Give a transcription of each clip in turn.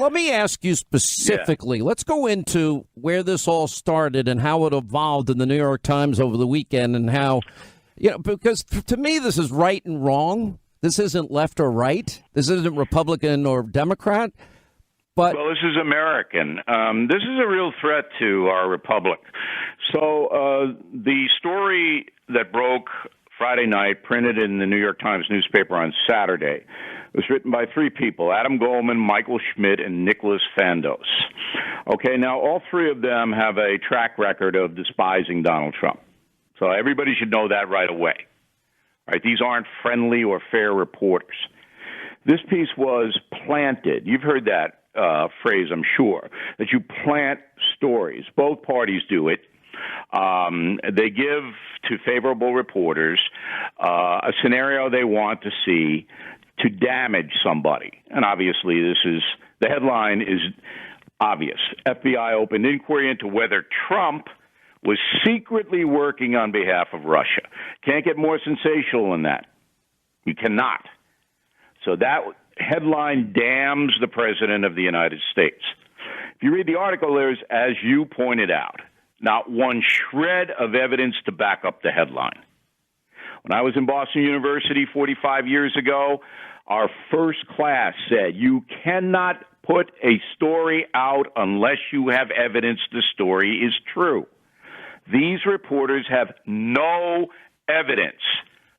let me ask you specifically. Yeah. Let's go into where this all started and how it evolved in the New York Times over the weekend and how, because to me, this is right and wrong. This isn't left or right. This isn't Republican or Democrat. But well, this is American. This is a real threat to our republic. So the story that broke Friday night, printed in the New York Times newspaper on Saturday, was written by three people: Adam Goldman, Michael Schmidt, and Nicholas Fandos. Okay, now all three of them have a track record of despising Donald Trump. So everybody should know that right away. Right? These aren't friendly or fair reporters. This piece was planted. You've heard that phrase, I'm sure, that you plant stories. Both parties do it. They give to favorable reporters a scenario they want to see to damage somebody. And obviously, the headline is obvious. FBI opened inquiry into whether Trump was secretly working on behalf of Russia. Can't get more sensational than that. You cannot. So that headline damns the President of the United States. If you read the article, there's, as you pointed out, not one shred of evidence to back up the headline. When I was in Boston University 45 years ago, our first class said you cannot put a story out unless you have evidence the story is true. These reporters have no evidence.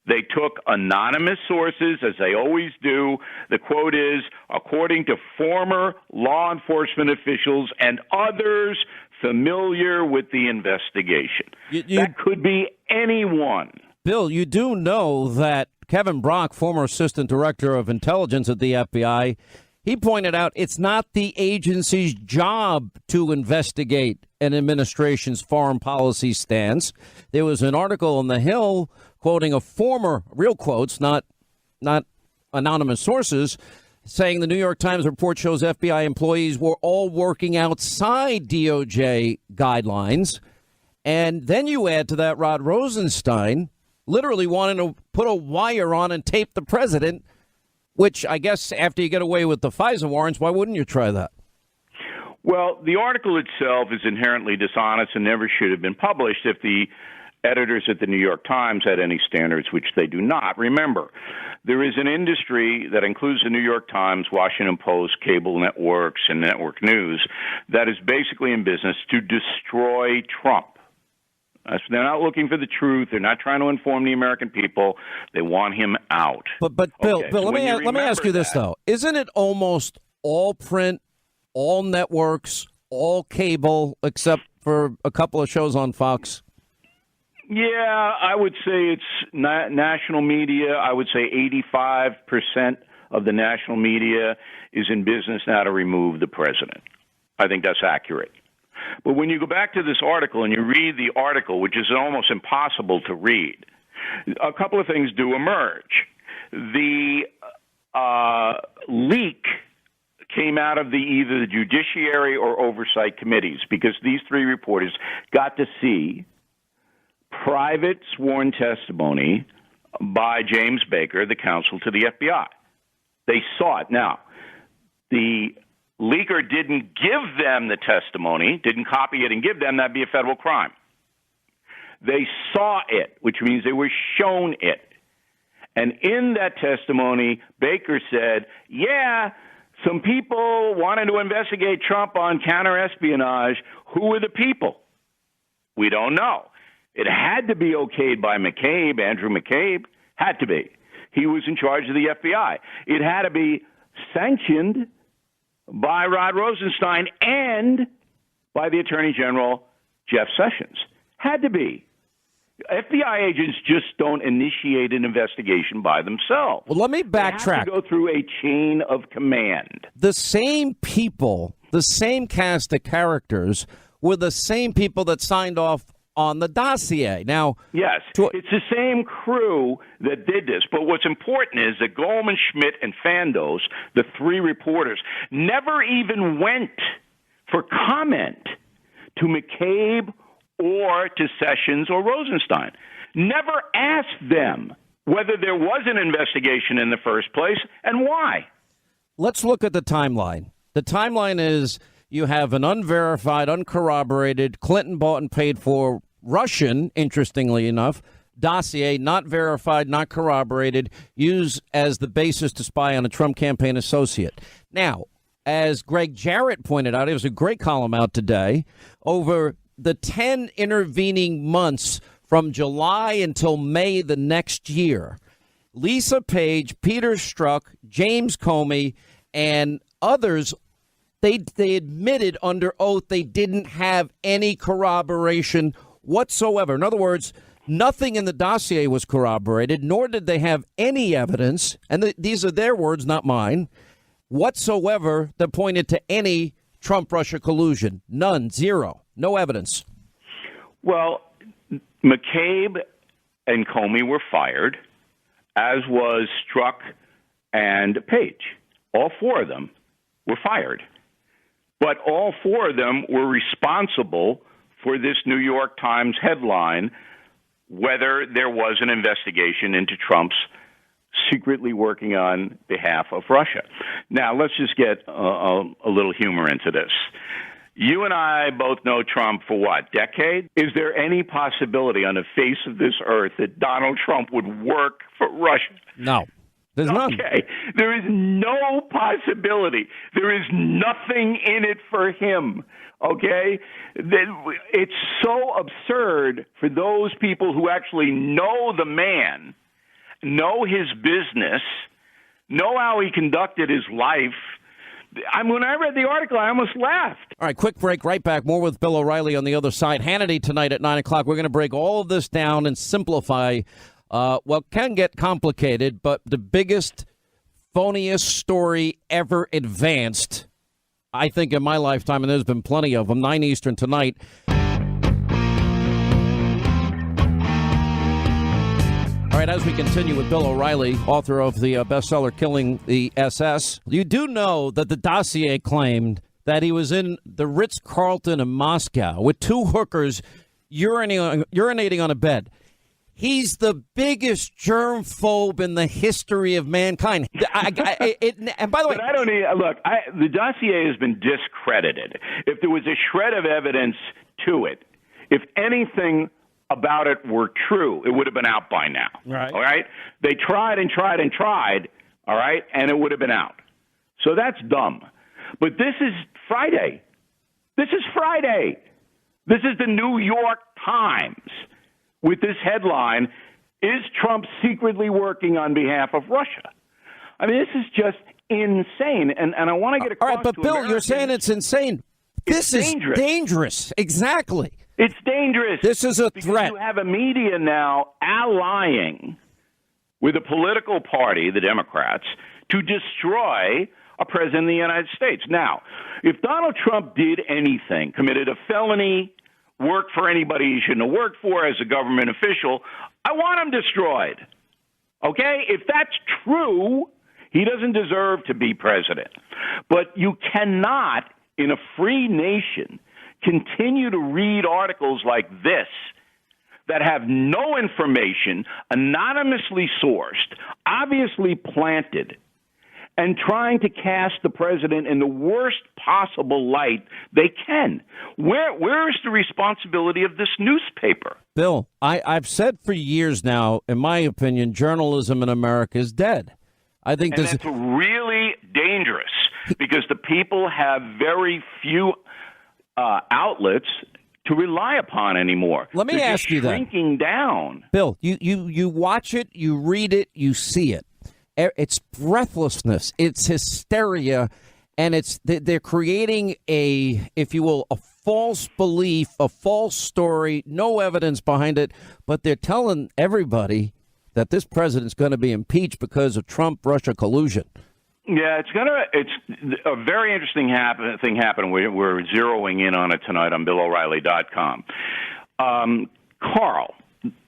They took anonymous sources, as they always do. The quote is, according to former law enforcement officials and others familiar with the investigation. That could be anyone. Bill, you do know that Kevin Brock, former assistant director of intelligence at the FBI, he pointed out it's not the agency's job to investigate an administration's foreign policy stance. There was an article on The Hill quoting a former, real quotes, not anonymous sources, saying the New York Times report shows FBI employees were all working outside DOJ guidelines. And then you add to that Rod Rosenstein literally wanting to put a wire on and tape the president, which I guess after you get away with the FISA warrants, why wouldn't you try that? Well, the article itself is inherently dishonest and never should have been published if the editors at the New York Times had any standards, which they do not. Remember, there is an industry that includes the New York Times, Washington Post, cable networks, and network news that is basically in business to destroy Trump. They're not looking for the truth. They're not trying to inform the American people. They want him out. But Bill, okay, Bill, let me ask you this, though. Isn't it almost all print, all networks, all cable, except for a couple of shows on Fox? Yeah, I would say it's national media. I would say 85% of the national media is in business now to remove the president. I think that's accurate. But when you go back to this article and you read the article, which is almost impossible to read, a couple of things do emerge. The leak came out of either the judiciary or oversight committees because these three reporters got to see private sworn testimony by James Baker, the counsel to the FBI. They saw it. Now, the leaker didn't give them the testimony, didn't copy it and give them. That'd be a federal crime. They saw it, which means they were shown it. And in that testimony, Baker said, yeah, some people wanted to investigate Trump on counterespionage. Who were the people? We don't know. It had to be okayed by McCabe, Andrew McCabe. Had to be. He was in charge of the FBI. It had to be sanctioned by Rod Rosenstein and by the Attorney General, Jeff Sessions. Had to be. FBI agents just don't initiate an investigation by themselves. Well, let me backtrack. They have to go through a chain of command. The same people, the same cast of characters, were the same people that signed off on the dossier. Now, yes, it's the same crew that did this. But what's important is that Goldman, Schmidt, and Fandos, the three reporters, never even went for comment to McCabe or to Sessions or Rosenstein. Never asked them whether there was an investigation in the first place and why. Let's look at the timeline. The timeline is you have an unverified, uncorroborated, Clinton bought and paid for Russian, interestingly enough, dossier, not verified, not corroborated, used as the basis to spy on a Trump campaign associate. Now, as Greg Jarrett pointed out, it was a great column out today, over the 10 intervening months from July until May the next year, Lisa Page, Peter Strzok, James Comey, and others, they admitted under oath they didn't have any corroboration whatsoever. In other words, nothing in the dossier was corroborated, nor did they have any evidence, and these are their words, not mine, whatsoever that pointed to any Trump-Russia collusion. None, zero, no evidence. Well, McCabe and Comey were fired, as was Strzok and Page. All four of them were fired. But all four of them were responsible for this New York Times headline, whether there was an investigation into Trump's secretly working on behalf of Russia. Now, let's just get a little humor into this. You and I both know Trump for what, decade? Is there any possibility on the face of this earth that Donald Trump would work for Russia? No. There's none. Okay. There is no possibility. There is nothing in it for him. Okay? It's so absurd for those people who actually know the man, know his business, know how he conducted his life. When I read the article, I almost laughed. All right, quick break. Right back. More with Bill O'Reilly on the other side. Hannity tonight at 9 o'clock. We're going to break all of this down and simplify what can get complicated, but the biggest, phoniest story ever advanced, I think, in my lifetime, and there's been plenty of them. 9 Eastern tonight. All right, as we continue with Bill O'Reilly, author of the bestseller Killing the SS, you do know that the dossier claimed that he was in the Ritz-Carlton in Moscow with two hookers urinating on a bed. He's the biggest germphobe in the history of mankind. And by the way, but I don't need, look, the dossier has been discredited. If there was a shred of evidence to it, if anything about it were true, it would have been out by now. Right. All right? They tried and tried and tried, all right, and it would have been out. So that's dumb. But this is Friday. This is Friday. This is the New York Times with this headline, "Is Trump secretly working on behalf of Russia?" I mean, this is just insane. And I want to get across. All right, but Bill, Americans, you're saying it's insane. This is dangerous. Exactly. It's dangerous. This is a threat. You have a media now allying with a political party, the Democrats, to destroy a president of the United States. Now, if Donald Trump did anything, committed a felony, worked for anybody he shouldn't have worked for as a government official, I want him destroyed. Okay? If that's true, he doesn't deserve to be president. But you cannot, in a free nation, continue to read articles like this that have no information, anonymously sourced, obviously planted, and trying to cast the president in the worst possible light they can. Where is the responsibility of this newspaper? Bill, I've said for years now, in my opinion, journalism in America is dead. I think and that's really dangerous because the people have very few outlets to rely upon anymore. Let me ask you that. Shrinking down. Bill, you watch it, you read it, you see it. It's breathlessness, it's hysteria, and they're creating a, if you will, a false belief, a false story, no evidence behind it, but they're telling everybody that this president's going to be impeached because of Trump-Russia collusion. Yeah, it's a very interesting thing happened. We're zeroing in on it tonight on BillO'Reilly.com. Carl,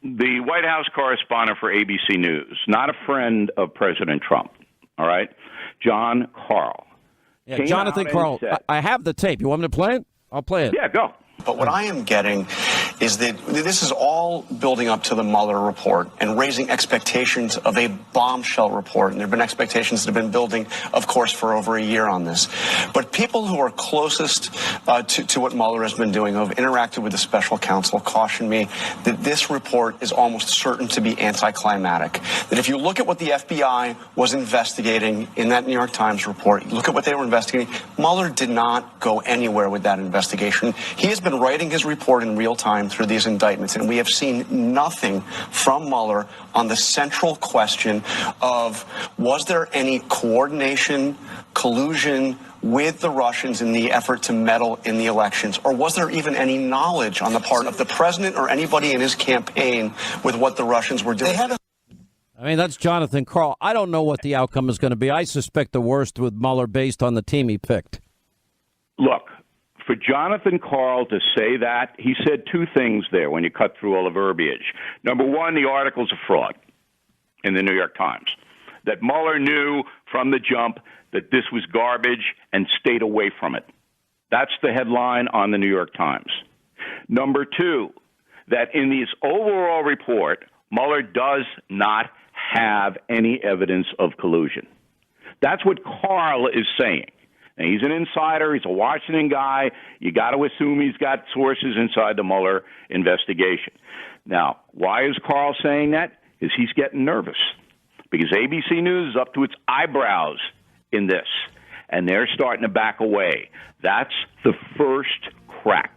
the White House correspondent for ABC News, not a friend of President Trump, all right? John Karl. Yeah, Jonathan Karl. I have the tape. You want me to play it? I'll play it. Yeah, go. But what I am getting is that this is all building up to the Mueller report and raising expectations of a bombshell report. And there have been expectations that have been building, of course, for over a year on this. But people who are closest to what Mueller has been doing, who have interacted with the special counsel, caution me that this report is almost certain to be anticlimactic. That if you look at what the FBI was investigating in that New York Times report, look at what they were investigating, Mueller did not go anywhere with that investigation. He has been writing his report in real time through these indictments, and we have seen nothing from Mueller on the central question of was there any coordination, collusion with the Russians in the effort to meddle in the elections, or was there even any knowledge on the part of the president or anybody in his campaign with what the Russians were doing? I mean, that's Jonathan Karl. I don't know what the outcome is going to be. I suspect the worst with Mueller based on the team he picked. Look, for Jonathan Karl to say that, he said two things there when you cut through all the verbiage. Number one, the article's a fraud in the New York Times. That Mueller knew from the jump that this was garbage and stayed away from it. That's the headline on the New York Times. Number two, that in this overall report, Mueller does not have any evidence of collusion. That's what Karl is saying. Now, he's an insider. He's a Washington guy. You got to assume he's got sources inside the Mueller investigation. Now, why is Karl saying that? Is he's getting nervous because ABC News is up to its eyebrows in this, and they're starting to back away. That's the first crack.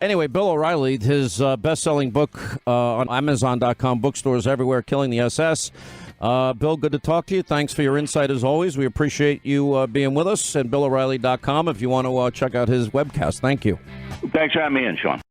Anyway, Bill O'Reilly, his best-selling book on Amazon.com, bookstores everywhere, Killing the SS. Bill, good to talk to you. Thanks for your insight as always. We appreciate you being with us. And BillO'Reilly.com if you want to check out his webcast. Thank you. Thanks for having me in, Sean.